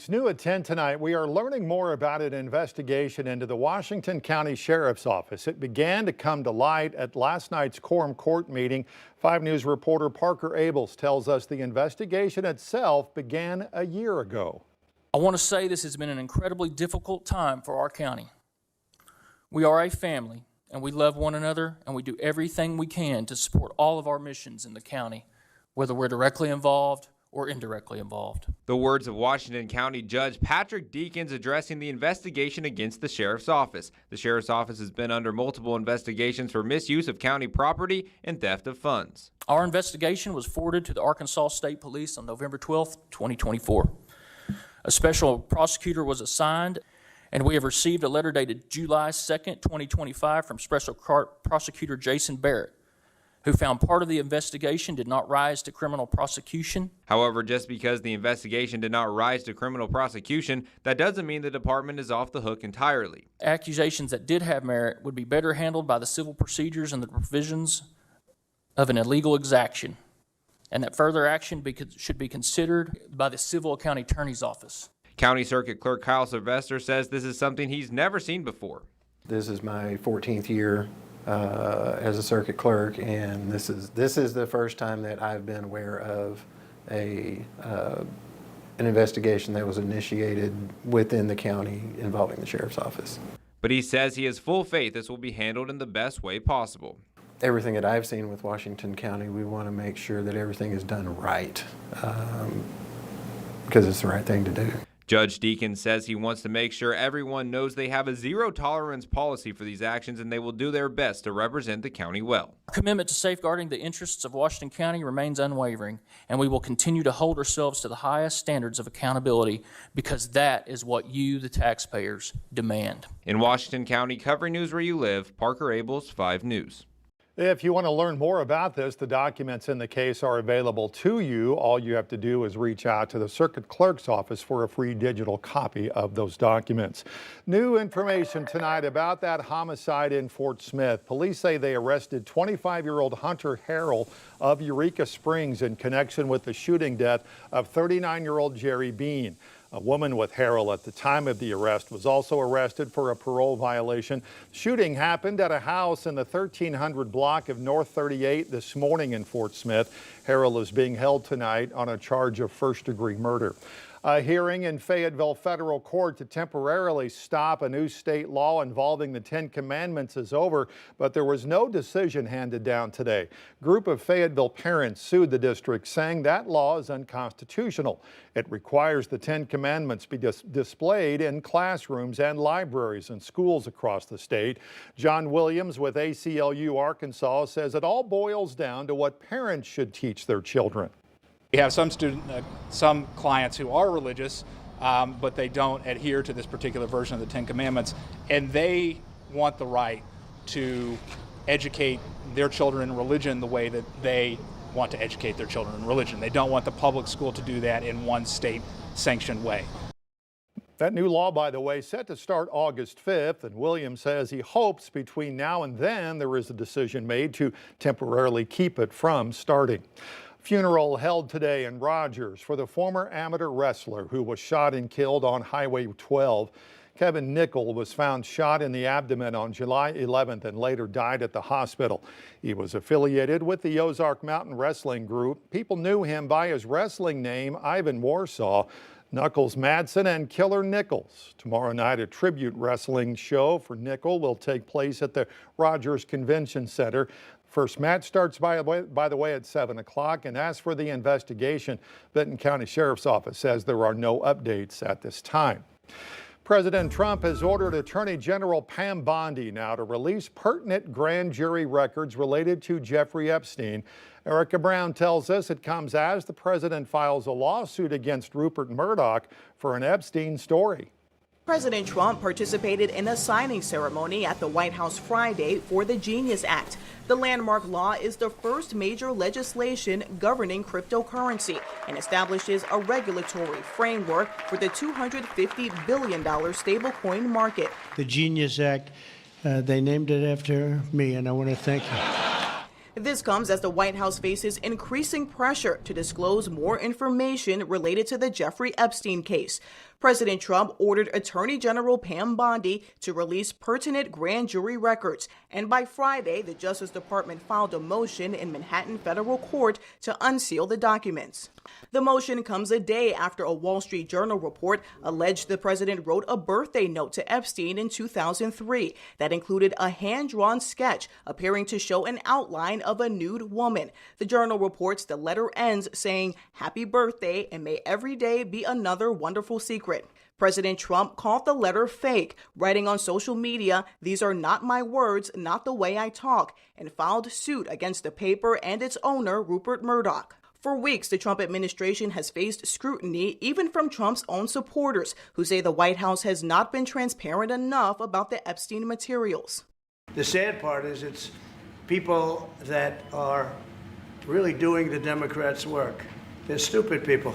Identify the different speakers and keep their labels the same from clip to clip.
Speaker 1: It's new at 10 tonight. We are learning more about an investigation into the Washington County Sheriff's Office. It began to come to light at last night's quorum court meeting. 5 News reporter Parker Abels tells us the investigation itself began a year ago.
Speaker 2: I want to say this has been an incredibly difficult time for our county. We are a family, and we love one another, and we do everything we can to support all of our missions in the county, whether we're directly involved or indirectly involved.
Speaker 3: The words of Washington County Judge Patrick Deakins addressing the investigation against the Sheriff's Office. The Sheriff's Office has been under multiple investigations for misuse of county property and theft of funds.
Speaker 2: Our investigation was forwarded to the Arkansas State Police on November 12, 2024. A special prosecutor was assigned, and we have received a letter dated July 2nd, 2025 from Special Prosecutor Jason Barrett, who found part of the investigation did not rise to criminal prosecution.
Speaker 3: However, just because the investigation did not rise to criminal prosecution, that doesn't mean the department is off the hook entirely.
Speaker 2: Accusations that did have merit would be better handled by the civil procedures and the provisions of an illegal exaction, and that further action should be considered by the civil county attorney's office.
Speaker 3: County Circuit Clerk Kyle Sylvester says this is something he's never seen before.
Speaker 4: This is my 14th year as a circuit clerk, and this is the first time that I've been aware of an investigation that was initiated within the county involving the Sheriff's Office.
Speaker 3: But he says he has full faith this will be handled in the best way possible.
Speaker 4: Everything that I've seen with Washington County, we want to make sure that everything is done right, because it's the right thing to do.
Speaker 3: Judge Deakins says he wants to make sure everyone knows they have a zero-tolerance policy for these actions, and they will do their best to represent the county well.
Speaker 2: Our commitment to safeguarding the interests of Washington County remains unwavering, and we will continue to hold ourselves to the highest standards of accountability because that is what you, the taxpayers, demand.
Speaker 3: In Washington County, covering news where you live, Parker Abels, 5 News.
Speaker 1: If you want to learn more about this, the documents in the case are available to you. All you have to do is reach out to the Circuit Clerk's office for a free digital copy of those documents. New information tonight about that homicide in Fort Smith. Police say they arrested 25-year-old Hunter Harrell of Eureka Springs in connection with the shooting death of 39-year-old Jerry Bean. A woman with Harrell at the time of the arrest was also arrested for a parole violation. Shooting happened at a house in the 1300 block of North 38 this morning in Fort Smith. Harrell is being held tonight on a charge of first-degree murder. A hearing in Fayetteville Federal Court to temporarily stop a new state law involving the 10 Commandments is over, but there was no decision handed down today. A group of Fayetteville parents sued the district, saying that law is unconstitutional. It requires the 10 Commandments be displayed in classrooms and libraries and schools across the state. John Williams with ACLU Arkansas says it all boils down to what parents should teach their children.
Speaker 5: We have some clients who are religious, but they don't adhere to this particular version of the 10 Commandments, and they want the right to educate their children in religion the way that they want to educate their children in religion. They don't want the public school to do that in one state-sanctioned way.
Speaker 1: That new law, by the way, set to start August 5th, and Williams says he hopes between now and then there is a decision made to temporarily keep it from starting. Funeral held today in Rogers for the former amateur wrestler who was shot and killed on Highway 12. Kevin Nickel was found shot in the abdomen on July 11th and later died at the hospital. He was affiliated with the Ozark Mountain Wrestling Group. People knew him by his wrestling name, Ivan Warsaw. Knuckles Madsen and Killer Nichols. Tomorrow night, a tribute wrestling show for Nickel will take place at the Rogers Convention Center. First match starts, by the way, at 7 o'clock. And as for the investigation, Benton County Sheriff's Office says there are no updates at this time. President Trump has ordered Attorney General Pam Bondi now to release pertinent grand jury records related to Jeffrey Epstein. Erica Brown tells us it comes as the president files a lawsuit against Rupert Murdoch for an Epstein story.
Speaker 6: President Trump participated in a signing ceremony at the White House Friday for the Genius Act. The landmark law is the first major legislation governing cryptocurrency and establishes a regulatory framework for the $250 billion stablecoin market.
Speaker 7: The Genius Act, they named it after me, and I want to thank you.
Speaker 6: This comes as the White House faces increasing pressure to disclose more information related to the Jeffrey Epstein case. President Trump ordered Attorney General Pam Bondi to release pertinent grand jury records, and by Friday, the Justice Department filed a motion in Manhattan federal court to unseal the documents. The motion comes a day after a Wall Street Journal report alleged the president wrote a birthday note to Epstein in 2003 that included a hand-drawn sketch appearing to show an outline of a nude woman. The Journal reports the letter ends saying, "Happy birthday, and may every day be another wonderful secret." President Trump called the letter fake, writing on social media, "These are not my words, not the way I talk," and filed suit against the paper and its owner, Rupert Murdoch. For weeks, the Trump administration has faced scrutiny, even from Trump's own supporters, who say the White House has not been transparent enough about the Epstein materials.
Speaker 7: The sad part is it's people that are really doing the Democrats' work. They're stupid people.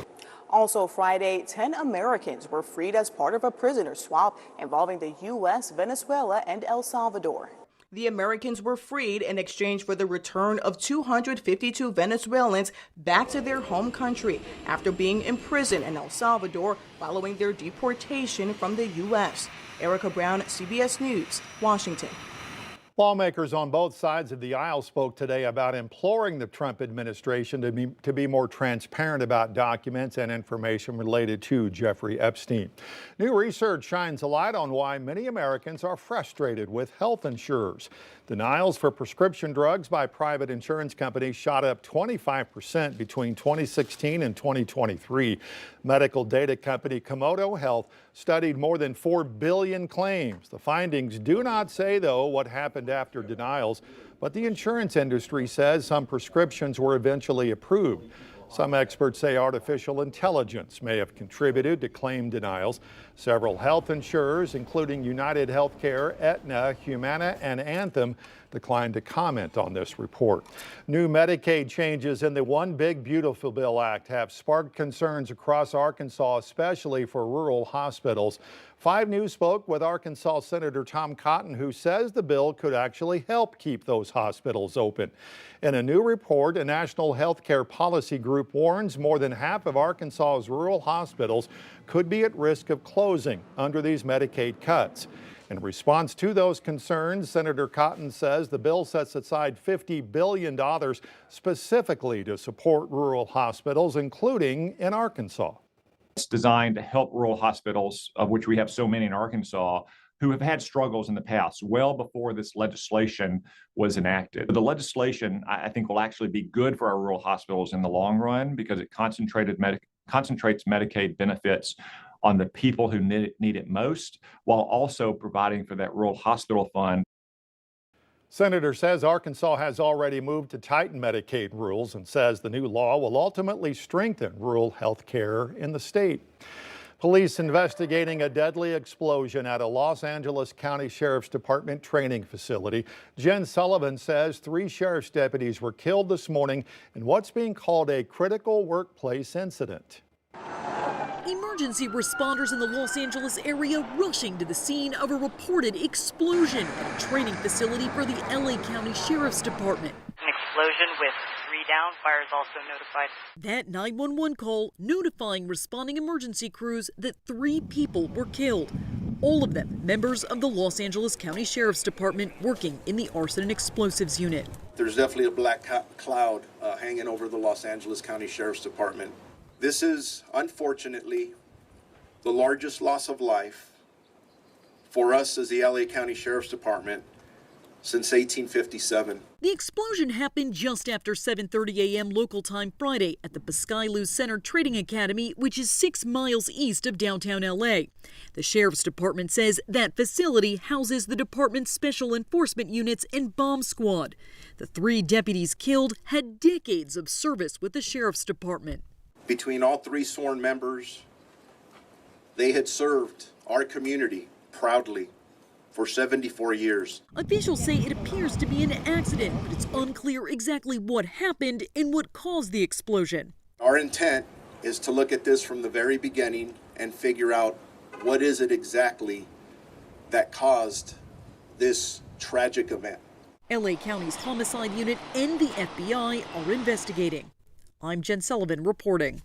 Speaker 6: Also Friday, 10 Americans were freed as part of a prisoner swap involving the U.S., Venezuela, and El Salvador. The Americans were freed in exchange for the return of 252 Venezuelans back to their home country after being imprisoned in El Salvador following their deportation from the U.S. Erica Brown, CBS News, Washington.
Speaker 1: Lawmakers on both sides of the aisle spoke today about imploring the Trump administration to be more transparent about documents and information related to Jeffrey Epstein. New research shines a light on why many Americans are frustrated with health insurers. Denials for prescription drugs by private insurance companies shot up 25% between 2016 and 2023. Medical data company Komodo Health studied more than 4 billion claims. The findings do not say, though, what happened after denials, but the insurance industry says some prescriptions were eventually approved. Some experts say artificial intelligence may have contributed to claim denials. Several health insurers, including United Healthcare, Aetna, Humana, and Anthem, declined to comment on this report. New Medicaid changes in the One Big Beautiful Bill Act have sparked concerns across Arkansas, especially for rural hospitals. 5 News spoke with Arkansas Senator Tom Cotton, who says the bill could actually help keep those hospitals open. In a new report, a national healthcare policy group warns more than half of Arkansas's rural hospitals could be at risk of closing under these Medicaid cuts. In response to those concerns, Senator Cotton says the bill sets aside $50 billion specifically to support rural hospitals, including in Arkansas.
Speaker 8: It's designed to help rural hospitals, of which we have so many in Arkansas, who have had struggles in the past, well before this legislation was enacted. The legislation, I think, will actually be good for our rural hospitals in the long run because it concentrates Medicaid benefits on the people who need it most, while also providing for that rural hospital fund.
Speaker 1: Senator says Arkansas has already moved to tighten Medicaid rules and says the new law will ultimately strengthen rural health care in the state. Police investigating a deadly explosion at a Los Angeles County Sheriff's Department training facility. Jen Sullivan says 3 sheriff's deputies were killed this morning in what's being called a critical workplace incident.
Speaker 9: Emergency responders in the Los Angeles area rushing to the scene of a reported explosion at a training facility for the LA County Sheriff's Department.
Speaker 10: An explosion with 3 down. Fire is also notified.
Speaker 9: That 911 call notifying responding emergency crews that 3 people were killed. All of them members of the Los Angeles County Sheriff's Department working in the arson and explosives unit.
Speaker 11: There's definitely a black cloud hanging over the Los Angeles County Sheriff's Department. This is, unfortunately, the largest loss of life for us as the LA County Sheriff's Department since 1857.
Speaker 9: The explosion happened just after 7:30 a.m. local time Friday at the Pascailuz Center Trading Academy, which is 6 miles east of downtown LA. The Sheriff's Department says that facility houses the department's special enforcement units and bomb squad. The 3 deputies killed had decades of service with the Sheriff's Department.
Speaker 11: Between all 3 sworn members, they had served our community proudly for 74 years.
Speaker 9: Officials say it appears to be an accident, but it's unclear exactly what happened and what caused the explosion.
Speaker 11: Our intent is to look at this from the very beginning and figure out what is it exactly that caused this tragic event.
Speaker 9: LA County's homicide unit and the FBI are investigating. I'm Jen Sullivan reporting.